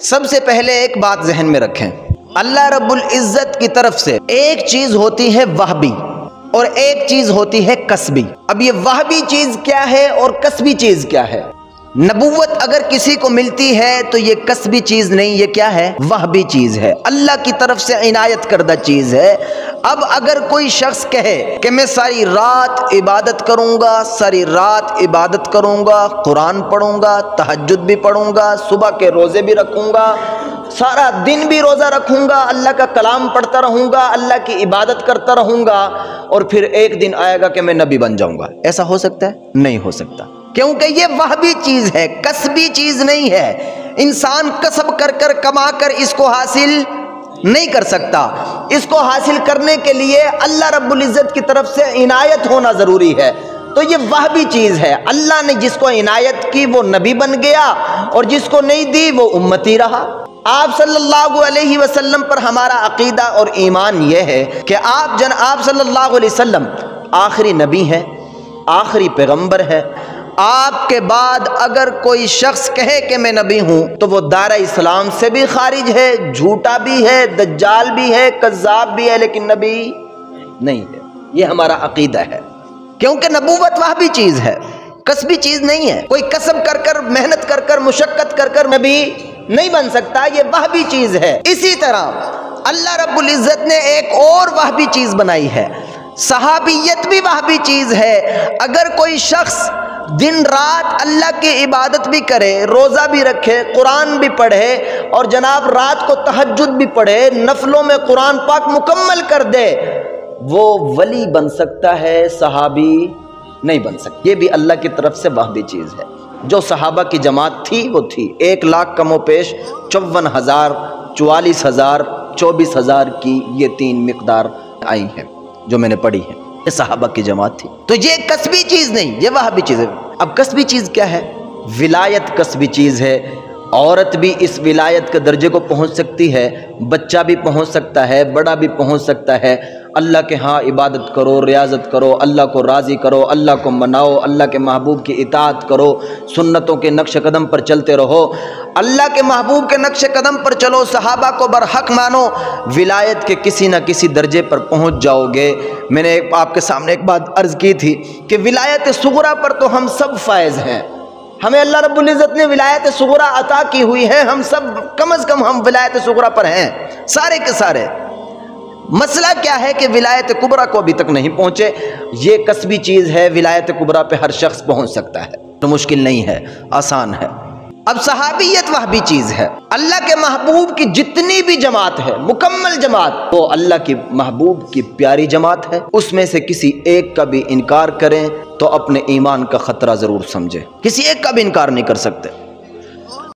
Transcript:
سب سے پہلے ایک بات ذہن میں رکھیں، اللہ رب العزت کی طرف سے ایک چیز ہوتی ہے وہبی اور ایک چیز ہوتی ہے کسبی۔ اب یہ وہبی چیز کیا ہے اور کسبی چیز کیا ہے؟ نبوت اگر کسی کو ملتی ہے تو یہ کسبی چیز نہیں، یہ کیا ہے؟ وہبی چیز ہے، اللہ کی طرف سے عنایت کردہ چیز ہے۔ اب اگر کوئی شخص کہے کہ میں ساری رات عبادت کروں گا، ساری رات عبادت کروں گا، قرآن پڑھوں گا، تہجد بھی پڑھوں گا، صبح کے روزے بھی رکھوں گا، سارا دن بھی روزہ رکھوں گا، اللہ کا کلام پڑھتا رہوں گا، اللہ کی عبادت کرتا رہوں گا، اور پھر ایک دن آئے گا کہ میں نبی بن جاؤں گا، ایسا ہو سکتا ہے؟ نہیں ہو سکتا، کیونکہ یہ وہبی چیز ہے، کسبی چیز نہیں ہے۔ انسان کسب کر کر کما کر اس کو حاصل نہیں کر سکتا۔ اس کو حاصل کرنے کے لیے اللہ رب العزت کی طرف سے عنایت ہونا ضروری ہے۔ تو یہ وہبی چیز ہے، اللہ نے جس کو عنایت کی وہ نبی بن گیا، اور جس کو نہیں دی وہ امتی رہا۔ آپ صلی اللہ علیہ وسلم پر ہمارا عقیدہ اور ایمان یہ ہے کہ آپ صلی اللہ علیہ وسلم آخری نبی ہیں، آخری پیغمبر ہے۔ آپ کے بعد اگر کوئی شخص کہے کہ میں نبی ہوں تو وہ دائرہ اسلام سے بھی خارج ہے، جھوٹا بھی ہے، دجال بھی ہے، کذاب بھی ہے، لیکن نبی نہیں ہے۔ یہ ہمارا عقیدہ ہے، کیونکہ نبوت وہبی چیز ہے، کسبی چیز نہیں ہے۔ کوئی کسب کر کر، محنت کر کر، مشقت کر کر نبی نہیں بن سکتا، یہ وہبی چیز ہے۔ اسی طرح اللہ رب العزت نے ایک اور وہبی چیز بنائی ہے، صحابیت بھی وہبی چیز ہے۔ اگر کوئی شخص دن رات اللہ کی عبادت بھی کرے، روزہ بھی رکھے، قرآن بھی پڑھے، اور جناب رات کو تہجد بھی پڑھے، نفلوں میں قرآن پاک مکمل کر دے، وہ ولی بن سکتا ہے، صحابی نہیں بن سکتا۔ یہ بھی اللہ کی طرف سے وہبی چیز ہے۔ جو صحابہ کی جماعت تھی وہ تھی 1,00,000 کم و پیش 54,000، 44,000، 24,000 کی یہ 3 مقدار آئی ہیں جو میں نے پڑھی ہے، یہ صحابہ کی جماعت تھی۔ تو یہ کسبی چیز نہیں، یہ وہبی چیز ہے۔ اب کسبی چیز کیا ہے؟ ولایت کسبی چیز ہے۔ عورت بھی اس ولایت کے درجے کو پہنچ سکتی ہے، بچہ بھی پہنچ سکتا ہے، بڑا بھی پہنچ سکتا ہے۔ اللہ کے ہاں عبادت کرو، ریاضت کرو، اللہ کو راضی کرو، اللہ کو مناؤ، اللہ کے محبوب کی اطاعت کرو، سنتوں کے نقش قدم پر چلتے رہو، اللہ کے محبوب کے نقش قدم پر چلو، صحابہ کو برحق مانو، ولایت کے کسی نہ کسی درجے پر پہنچ جاؤ گے۔ میں نے آپ کے سامنے ایک بات عرض کی تھی کہ ولایت صغریٰ پر تو ہم سب فائز ہیں، ہمیں اللہ رب العزت نے ولایت صغریٰ عطا کی ہوئی ہے، ہم سب کم از کم ہم ولایت صغریٰ پر ہیں، سارے کے سارے۔ مسئلہ کیا ہے کہ ولایت کبریٰ کو ابھی تک نہیں پہنچے۔ یہ کسبی چیز ہے، ولایت کبریٰ پہ ہر شخص پہنچ سکتا ہے، تو مشکل نہیں ہے، آسان ہے۔ اب صحابیت وہبی چیز ہے۔ اللہ کے محبوب کی جتنی بھی جماعت ہے، مکمل جماعت، وہ اللہ کی محبوب کی پیاری جماعت ہے۔ اس میں سے کسی ایک کا بھی انکار کریں تو اپنے ایمان کا خطرہ ضرور سمجھیں، کسی ایک کا بھی انکار نہیں کر سکتے۔